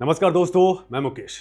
नमस्कार दोस्तों, मैं मुकेश।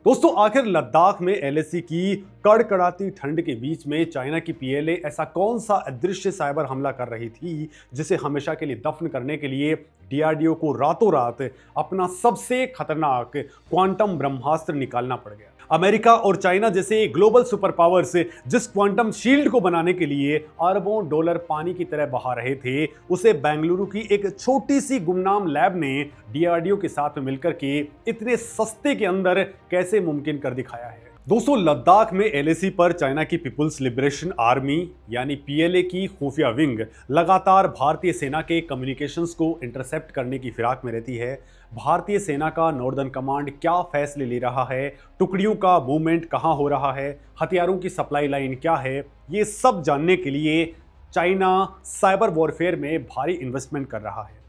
दोस्तों, आखिर लद्दाख में एलएसी की कड़कड़ाती ठंड के बीच में चाइना की पीएलए ऐसा कौन सा अदृश्य साइबर हमला कर रही थी जिसे हमेशा के लिए दफन करने के लिए डीआरडीओ को रातों रात अपना सबसे खतरनाक क्वांटम ब्रह्मास्त्र निकालना पड़ गया। अमेरिका और चाइना जैसे ग्लोबल सुपर पावर्स जिस क्वांटम शील्ड को बनाने के लिए अरबों डॉलर पानी की तरह बहा रहे थे, उसे बेंगलुरु की एक छोटी सी गुमनाम लैब ने डीआरडीओ के साथ में मिलकर के इतने सस्ते के अंदर कैसे मुमकिन कर दिखाया है। दोस्तों, लद्दाख में एलएसी पर चाइना की पीपुल्स लिबरेशन आर्मी यानी पीएलए की खुफिया विंग लगातार भारतीय सेना के कम्युनिकेशंस को इंटरसेप्ट करने की फिराक में रहती है। भारतीय सेना का नॉर्दर्न कमांड क्या फैसले ले रहा है, टुकड़ियों का मूवमेंट कहां हो रहा है, हथियारों की सप्लाई लाइन क्या है, ये सब जानने के लिए चाइना साइबर वॉरफेयर में भारी इन्वेस्टमेंट कर रहा है।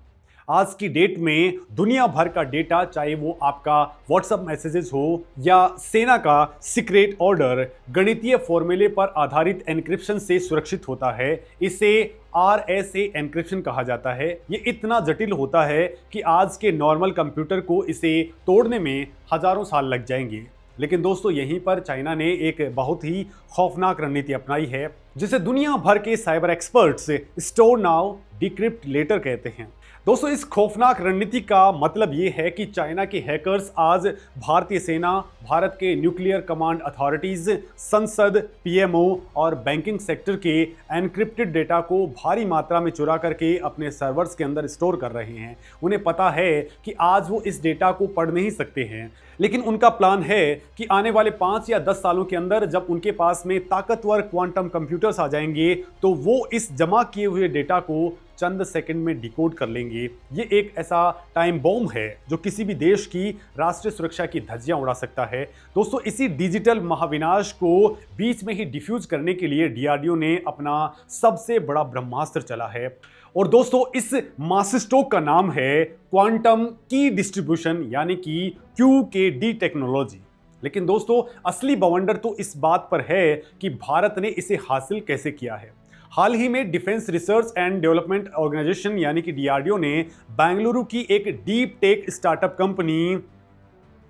आज की डेट में दुनिया भर का डेटा, चाहे वो आपका व्हाट्सएप मैसेजेस हो या सेना का सीक्रेट ऑर्डर, गणितीय फॉर्मूले पर आधारित एन्क्रिप्शन से सुरक्षित होता है। इसे RSA एन्क्रिप्शन कहा जाता है। ये इतना जटिल होता है कि आज के नॉर्मल कंप्यूटर को इसे तोड़ने में हजारों साल लग जाएंगे। लेकिन दोस्तों, यहीं पर चाइना ने एक बहुत ही खौफनाक रणनीति अपनाई है जिसे दुनिया भर के cyber experts store now decrypt later कहते हैं। दोस्तों, इस खौफनाक रणनीति का मतलब ये है कि चाइना के हैकर्स आज भारतीय सेना, भारत के न्यूक्लियर कमांड अथॉरिटीज, संसद, पीएमओ और बैंकिंग सेक्टर के एनक्रिप्टेड डेटा को भारी मात्रा में चुरा करके अपने सर्वर्स के अंदर स्टोर कर रहे हैं। उन्हें पता है कि आज वो इस डेटा को पढ़ नहीं सकते हैं, लेकिन उनका प्लान है कि आने वाले 5 या 10 सालों के अंदर जब उनके पास में ताकतवर क्वांटम कंप्यूटर्स आ जाएंगे तो वो इस जमा किए हुए डेटा को चंद सेकंड में डिकोड कर लेंगे। ये एक ऐसा टाइम बॉम्ब है जो किसी भी देश की राष्ट्रीय सुरक्षा की धज्जियां उड़ा सकता है। दोस्तों, इसी डिजिटल महाविनाश को बीच में ही डिफ्यूज करने के लिए डीआरडीओ ने अपना सबसे बड़ा ब्रह्मास्त्र चला है। और दोस्तों, इस मास्टरस्ट्रोक का नाम है क्वांटम की डिस्ट्रीब्यूशन यानी कि QKD टेक्नोलॉजी। लेकिन दोस्तों, असली बवंडर तो इस बात पर है कि भारत ने इसे हासिल कैसे किया है। हाल ही में defence research and development organisation यानी कि डीआरडीओ ने बेंगलुरु की एक deep tech startup company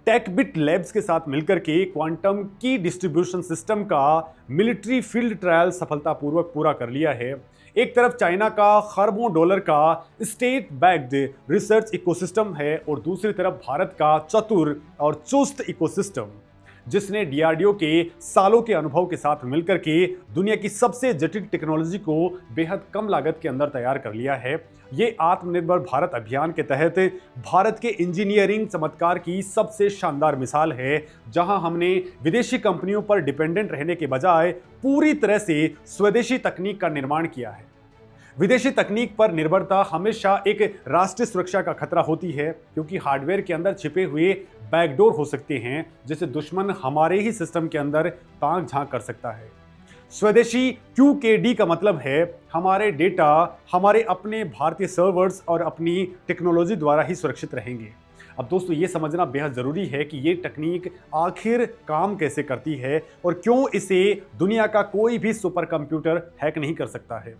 Techbit labs के साथ मिलकर के क्वांटम की डिस्ट्रीब्यूशन सिस्टम का मिलिट्री फील्ड ट्रायल सफलतापूर्वक पूरा कर लिया है। एक तरफ चाइना का खरबों डॉलर का स्टेट बैक्ड रिसर्च इकोसिस्टम है और दूसरी तरफ भारत का चतुर और चुस्त इकोसिस्टम जिसने डीआरडीओ के सालों के अनुभव के साथ मिलकर के दुनिया की सबसे जटिल टेक्नोलॉजी को बेहद कम लागत के अंदर तैयार कर लिया है। ये आत्मनिर्भर भारत अभियान के तहत भारत के इंजीनियरिंग चमत्कार की सबसे शानदार मिसाल है, जहां हमने विदेशी कंपनियों पर डिपेंडेंट रहने के बजाय पूरी तरह से स्वदेशी तकनीक का निर्माण किया है। विदेशी तकनीक पर निर्भरता हमेशा एक राष्ट्रीय सुरक्षा का खतरा होती है, क्योंकि हार्डवेयर के अंदर छिपे हुए बैकडोर हो सकते हैं जिसे दुश्मन हमारे ही सिस्टम के अंदर ताक झांक कर सकता है। स्वदेशी QKD का मतलब है हमारे डेटा हमारे अपने भारतीय सर्वर्स और अपनी टेक्नोलॉजी द्वारा ही सुरक्षित रहेंगे। अब दोस्तों, ये समझना बेहद ज़रूरी है कि ये तकनीक आखिर काम कैसे करती है और क्यों इसे दुनिया का कोई भी सुपर कंप्यूटर हैक नहीं कर सकता है।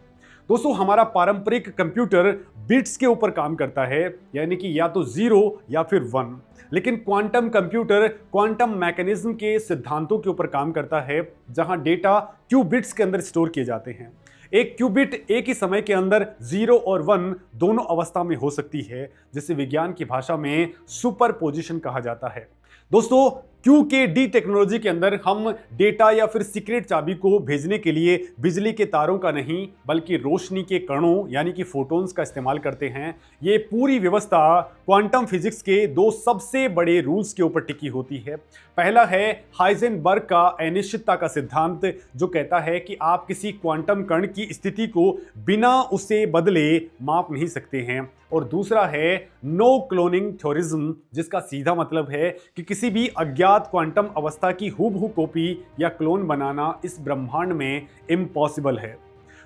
दोस्तों, हमारा पारंपरिक कंप्यूटर बिट्स के ऊपर काम करता है, यानी कि या तो 0 या फिर 1, लेकिन क्वांटम कंप्यूटर क्वांटम मैकेनिज्म के सिद्धांतों के ऊपर काम करता है, जहां डेटा क्यूबिट्स के अंदर स्टोर किए जाते हैं। एक क्यूबिट एक ही समय के अंदर 0 और 1 दोनों अवस्था में हो सकती है, जिसे विज्ञान की भाषा में सुपरपोजिशन कहा जाता है। दोस्तों, QKD टेक्नोलॉजी के अंदर हम डेटा या फिर सीक्रेट चाबी को भेजने के लिए बिजली के तारों का नहीं बल्कि रोशनी के कणों यानी कि फोटॉन्स का इस्तेमाल करते हैं। ये पूरी व्यवस्था क्वांटम फिजिक्स के 2 सबसे बड़े रूल्स के ऊपर टिकी होती है। पहला है हाइजेनबर्ग का अनिश्चितता का सिद्धांत, जो कहता है कि आप किसी क्वांटम कण की स्थिति को बिना उसे बदले माप नहीं सकते हैं। और दूसरा है नो क्लोनिंग थ्योरिज्म, जिसका सीधा मतलब है कि किसी भी अज्ञात क्वांटम अवस्था की हूबहू कॉपी या क्लोन बनाना इस ब्रह्मांड में इम्पॉसिबल है।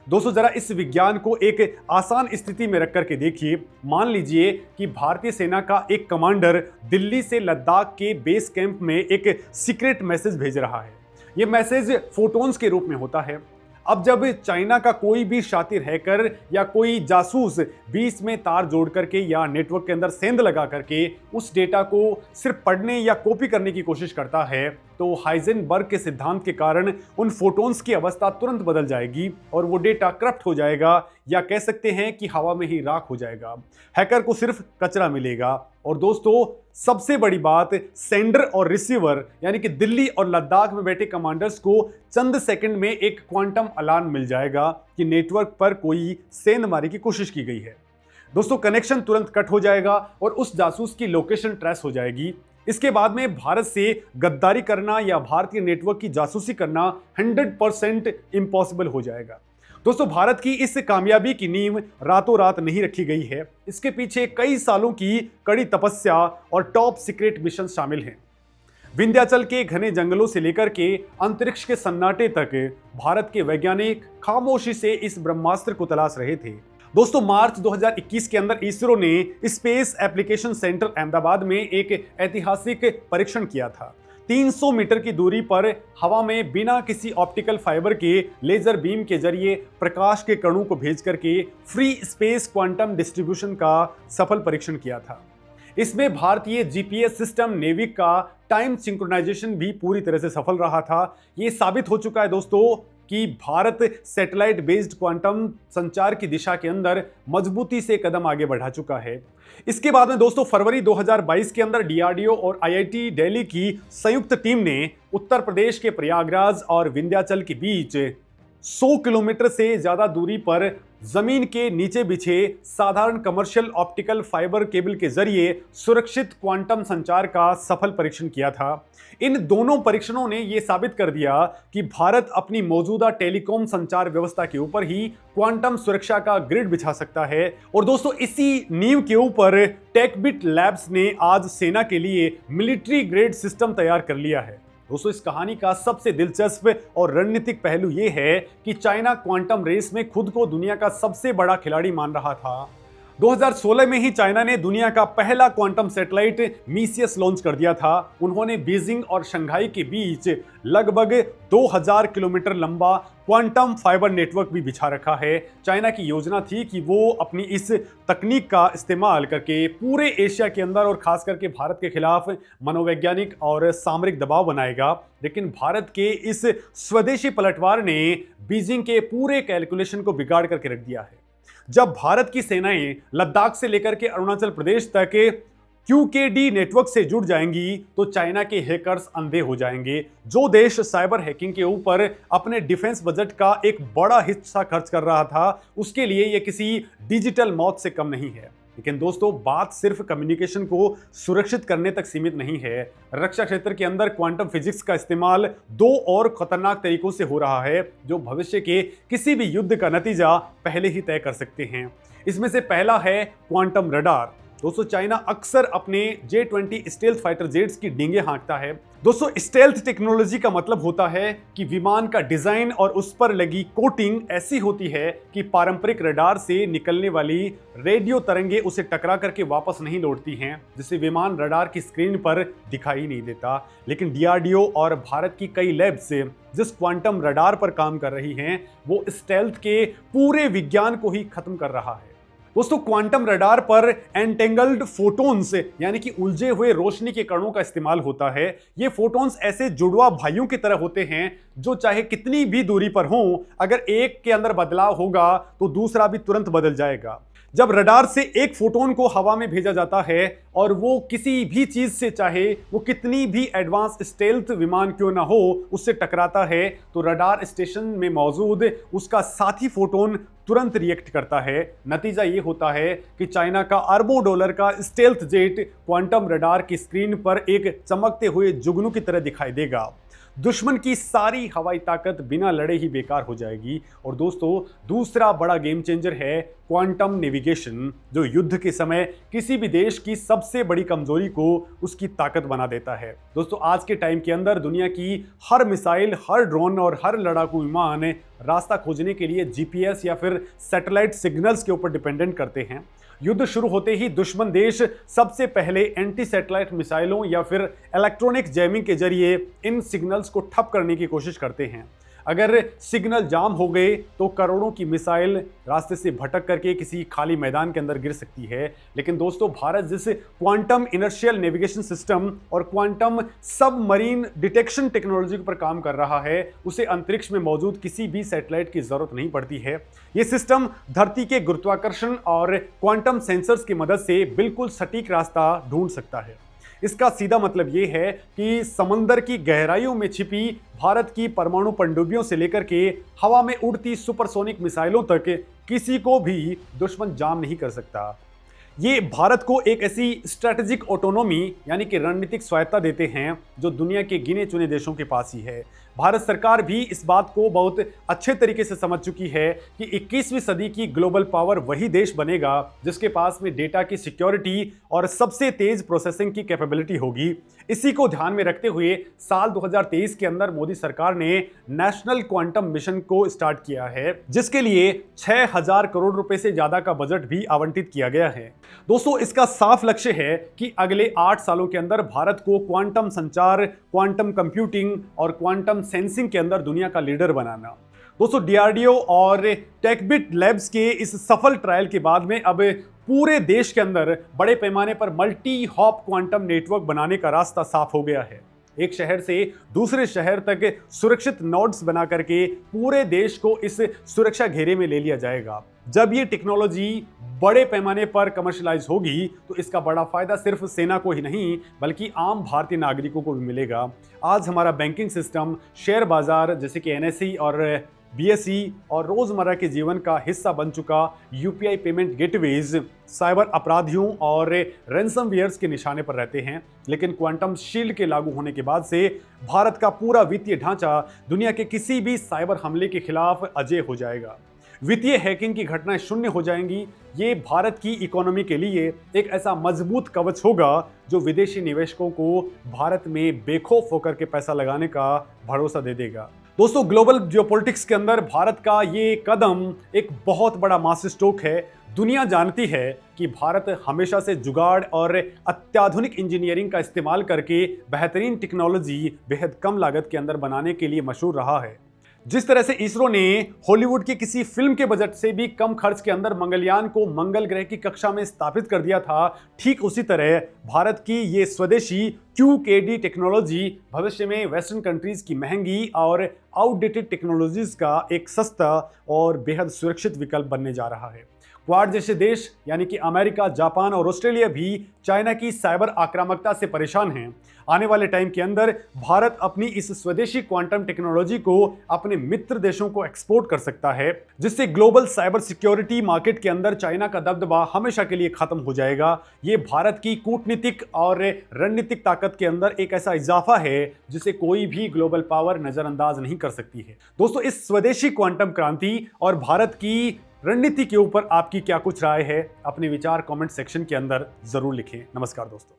दोस्तों, जरा इस विज्ञान को एक आसान स्थिति में रख करके देखिए। मान लीजिए कि भारतीय सेना का एक कमांडर दिल्ली से लद्दाख के बेस कैंप में एक सीक्रेट मैसेज भेज रहा है। यह मैसेज फोटॉन्स के रूप में होता है। अब जब चाइना का कोई भी शातिर हैकर या कोई जासूस बीच में तार जोड़ करके या नेटवर्क के अंदर सेंध लगा करके उस डेटा को सिर्फ पढ़ने या कॉपी करने की कोशिश करता है, तो हाइजेनबर्ग के सिद्धांत के कारण उन फोटॉन्स की अवस्था तुरंत बदल जाएगी और वो डेटा करप्ट हो जाएगा, या कह सकते हैं कि हवा में ही राख हो जाएगा। हैकर को सिर्फ कचरा मिलेगा। और दोस्तों, सबसे बड़ी बात, सेंडर और रिसीवर यानी कि दिल्ली और लद्दाख में बैठे कमांडर्स को चंद सेकंड में एक क्वांटम अलार्म मिल जाएगा कि नेटवर्क पर कोई सेंधमारी की कोशिश की गई है। दोस्तों, कनेक्शन तुरंत कट हो जाएगा और उस जासूस की लोकेशन ट्रेस हो जाएगी। इसके बाद में भारत से गद्दारी करना या भारतीय नेटवर्क की जासूसी करना 100% इम्पॉसिबल हो जाएगा। दोस्तों, भारत की इस कामयाबी की नींव रातों रात नहीं रखी गई है। इसके पीछे कई सालों की कड़ी तपस्या और टॉप सीक्रेट मिशन शामिल हैं। विंध्याचल के घने जंगलों से लेकर के अंतरिक्ष के सन्नाटे तक भारत के वैज्ञानिक खामोशी से इस ब्रह्मास्त्र को तलाश रहे थे। दोस्तों, मार्च 2021 के अंदर इसरो ने स्पेस एप्लीकेशन सेंटर अहमदाबाद में एक ऐतिहासिक परीक्षण किया था। 300 मीटर की दूरी पर हवा में बिना किसी ऑप्टिकल फाइबर के लेजर बीम के जरिए प्रकाश के कणों को भेज करके फ्री स्पेस क्वांटम डिस्ट्रीब्यूशन का सफल परीक्षण किया था। इसमें भारतीय जीपीएस सिस्टम नेविक का टाइम सिंक्रोनाइजेशन भी पूरी तरह से सफल रहा था। ये साबित हो चुका है दोस्तों कि भारत सैटेलाइट बेस्ड क्वांटम संचार की दिशा के अंदर मजबूती से कदम आगे बढ़ा चुका है। इसके बाद में दोस्तों, फरवरी 2022 के अंदर डीआरडीओ और आईआईटी दिल्ली की संयुक्त टीम ने उत्तर प्रदेश के प्रयागराज और विंध्याचल के बीच 100 किलोमीटर से ज्यादा दूरी पर जमीन के नीचे बिछे साधारण कमर्शियल ऑप्टिकल फाइबर केबल के जरिए सुरक्षित क्वांटम संचार का सफल परीक्षण किया था। इन दोनों परीक्षणों ने यह साबित कर दिया कि भारत अपनी मौजूदा टेलीकॉम संचार व्यवस्था के ऊपर ही क्वांटम सुरक्षा का ग्रिड बिछा सकता है। और दोस्तों, इसी नींव के ऊपर टेकबिट लैब्स ने आज सेना के लिए मिलिट्री ग्रेड सिस्टम तैयार कर लिया है। दोस्तों, इस कहानी का सबसे दिलचस्प और रणनीतिक पहलू यह है कि चाइना क्वांटम रेस में खुद को दुनिया का सबसे बड़ा खिलाड़ी मान रहा था। 2016 में ही चाइना ने दुनिया का पहला क्वांटम सैटेलाइट मीसियस लॉन्च कर दिया था। उन्होंने बीजिंग और शंघाई के बीच लगभग 2000 किलोमीटर लंबा क्वांटम फाइबर नेटवर्क भी बिछा रखा है। चाइना की योजना थी कि वो अपनी इस तकनीक का इस्तेमाल करके पूरे एशिया के अंदर और खास करके भारत के खिलाफ मनोवैज्ञानिक और सामरिक दबाव बनाएगा। लेकिन भारत के इस स्वदेशी पलटवार ने बीजिंग के पूरे कैलकुलेशन को बिगाड़ करके रख दिया है। जब भारत की सेनाएं लद्दाख से लेकर के अरुणाचल प्रदेश तक QKD नेटवर्क से जुड़ जाएंगी, तो चाइना के हैकर्स अंधे हो जाएंगे। जो देश साइबर हैकिंग के ऊपर अपने डिफेंस बजट का एक बड़ा हिस्सा खर्च कर रहा था, उसके लिए यह किसी डिजिटल मौत से कम नहीं है। लेकिन दोस्तों, बात सिर्फ कम्युनिकेशन को सुरक्षित करने तक सीमित नहीं है। रक्षा क्षेत्र के अंदर क्वांटम फिजिक्स का इस्तेमाल 2 और खतरनाक तरीकों से हो रहा है, जो भविष्य के किसी भी युद्ध का नतीजा पहले ही तय कर सकते हैं। इसमें से पहला है क्वांटम रडार। दोस्तों, चाइना अक्सर अपने J-20 स्टेल्थ फाइटर जेट्स की डींगे हाँकता है। दोस्तों, स्टेल्थ टेक्नोलॉजी का मतलब होता है कि विमान का डिजाइन और उस पर लगी कोटिंग ऐसी होती है कि पारंपरिक रडार से निकलने वाली रेडियो तरंगे उसे टकरा करके वापस नहीं लौटती हैं, जिससे विमान रडार की स्क्रीन पर दिखाई नहीं देता। लेकिन डीआरडीओ और भारत की कई लैब्स जिस क्वांटम रडार पर काम कर रही हैं, वो स्टेल्थ के पूरे विज्ञान को ही खत्म कर रहा है। दोस्तों, क्वांटम रडार पर एंटेंगल्ड फोटॉन्स यानी कि उलझे हुए रोशनी के कणों का इस्तेमाल होता है। ये फोटॉन्स ऐसे जुड़वा भाइयों की तरह होते हैं जो चाहे कितनी भी दूरी पर हों, अगर एक के अंदर बदलाव होगा तो दूसरा भी तुरंत बदल जाएगा। जब रडार से एक फोटोन को हवा में भेजा जाता है और वो किसी भी चीज से, चाहे वो कितनी भी एडवांस स्टेल्थ विमान क्यों ना हो, उससे टकराता है, तो रडार स्टेशन में मौजूद उसका साथी फोटोन तुरंत रिएक्ट करता है। नतीजा ये होता है कि चाइना का अरबों डॉलर का स्टेल्थ जेट क्वांटम रडार की स्क्रीन पर एक चमकते हुए जुगनू की तरह दिखाई देगा। दुश्मन की सारी हवाई ताकत बिना लड़े ही बेकार हो जाएगी। और दोस्तों, दूसरा बड़ा गेम चेंजर है क्वांटम नेविगेशन, जो युद्ध के समय किसी भी देश की सबसे बड़ी कमजोरी को उसकी ताकत बना देता है। दोस्तों, आज के टाइम के अंदर दुनिया की हर मिसाइल, हर ड्रोन और हर लड़ाकू विमान रास्ता खोजने के लिए जीपीएस या फिर सैटेलाइट सिग्नल्स के ऊपर डिपेंडेंट करते हैं। युद्ध शुरू होते ही दुश्मन देश सबसे पहले एंटी सैटेलाइट मिसाइलों या फिर इलेक्ट्रॉनिक जैमिंग के जरिए इन सिग्नल्स को ठप करने की कोशिश करते हैं। अगर सिग्नल जाम हो गए तो करोड़ों की मिसाइल रास्ते से भटक करके किसी खाली मैदान के अंदर गिर सकती है। लेकिन दोस्तों, भारत जिस क्वांटम इनर्शियल नेविगेशन सिस्टम और क्वांटम सबमरीन डिटेक्शन टेक्नोलॉजी पर काम कर रहा है, उसे अंतरिक्ष में मौजूद किसी भी सैटेलाइट की जरूरत नहीं पड़ती है। यह सिस्टम धरती के गुरुत्वाकर्षण और क्वांटम सेंसर्स की मदद से बिल्कुल सटीक रास्ता ढूंढ सकता है। इसका सीधा मतलब यह है कि समंदर की गहराइयों में छिपी भारत की परमाणु पनडुब्बियों से लेकर के हवा में उड़ती सुपरसोनिक मिसाइलों तक किसी को भी दुश्मन जाम नहीं कर सकता। ये भारत को एक ऐसी स्ट्रैटेजिक ऑटोनॉमी यानी कि रणनीतिक स्वायत्ता देते हैं जो दुनिया के गिने चुने देशों के पास ही है। भारत सरकार भी इस बात को बहुत अच्छे तरीके से समझ चुकी है कि 21वीं सदी की ग्लोबल पावर वही देश बनेगा जिसके पास में डेटा की सिक्योरिटी और सबसे तेज प्रोसेसिंग की कैपेबिलिटी होगी। इसी को ध्यान में रखते हुए साल 2023 के अंदर मोदी सरकार ने नेशनल क्वांटम मिशन को स्टार्ट किया है, जिसके लिए 6000 करोड़ रुपए से ज्यादा का बजट भी आवंटित किया गया है। दोस्तों, इसका साफ लक्ष्य है कि अगले 8 सालों के अंदर भारत को क्वांटम संचार, क्वांटम कंप्यूटिंग और क्वांटम सेंसिंग के अंदर दुनिया का लीडर बनाना। दोस्तों, डीआरडीओ और टेकबिट लैब्स के इस सफल ट्रायल के बाद में अब पूरे देश के अंदर बड़े पैमाने पर मल्टी हॉप क्वांटम नेटवर्क बनाने का रास्ता साफ हो गया है। एक शहर से दूसरे शहर तक सुरक्षित नोड्स बना करके पूरे देश को इस सुरक्षा घेरे में ले लिया जाएगा। जब ये टेक्नोलॉजी बड़े पैमाने पर कमर्शलाइज होगी तो इसका बड़ा फायदा सिर्फ सेना को ही नहीं बल्कि आम भारतीय नागरिकों को भी मिलेगा। आज हमारा बैंकिंग सिस्टम, शेयर बाजार जैसे कि एनएसई और बीएसई और रोजमर्रा के जीवन का हिस्सा बन चुका यूपीआई पेमेंट गेटवेज साइबर अपराधियों और रैंसमवेयर्स के निशाने पर रहते हैं। लेकिन क्वांटम शील्ड के लागू होने के बाद से भारत का पूरा वित्तीय ढांचा दुनिया के किसी भी साइबर हमले के खिलाफ अजेय हो जाएगा। वित्तीय हैकिंग की घटनाएं शून्य हो जाएंगी। ये भारत की इकोनॉमी के लिए एक ऐसा मजबूत कवच होगा जो विदेशी निवेशकों को भारत में बेखौफ होकर के पैसा लगाने का भरोसा दे देगा। दोस्तों, ग्लोबल जियोपॉलिटिक्स के अंदर भारत का ये कदम एक बहुत बड़ा मास्टर स्ट्रोक है। दुनिया जानती है कि भारत हमेशा से जुगाड़ और अत्याधुनिक इंजीनियरिंग का इस्तेमाल करके बेहतरीन टेक्नोलॉजी बेहद कम लागत के अंदर बनाने के लिए मशहूर रहा है। जिस तरह से इसरो ने हॉलीवुड की किसी फिल्म के बजट से भी कम खर्च के अंदर मंगलयान को मंगल ग्रह की कक्षा में स्थापित कर दिया था, ठीक उसी तरह भारत की ये स्वदेशी QKD टेक्नोलॉजी भविष्य में वेस्टर्न कंट्रीज की महंगी और आउटडेटेड टेक्नोलॉजीज का एक सस्ता और बेहद सुरक्षित विकल्प बनने जा रहा है। क्वाड जैसे देश यानी कि अमेरिका, जापान और ऑस्ट्रेलिया भी चाइना की साइबर आक्रामकता से परेशान हैं। आने वाले टाइम के अंदर भारत अपनी इस स्वदेशी क्वांटम टेक्नोलॉजी को अपने मित्र देशों को एक्सपोर्ट कर सकता है, जिससे ग्लोबल साइबर सिक्योरिटी मार्केट के अंदर चाइना का दबदबा हमेशा के लिए खत्म हो जाएगा। ये भारत की कूटनीतिक और रणनीतिक ताकत के अंदर एक ऐसा इजाफा है जिसे कोई भी ग्लोबल पावर नजरअंदाज नहीं कर सकती है। दोस्तों, इस स्वदेशी क्वांटम क्रांति और भारत की रणनीति के ऊपर आपकी क्या कुछ राय है? अपने विचार कमेंट सेक्शन के अंदर जरूर लिखें। नमस्कार दोस्तों।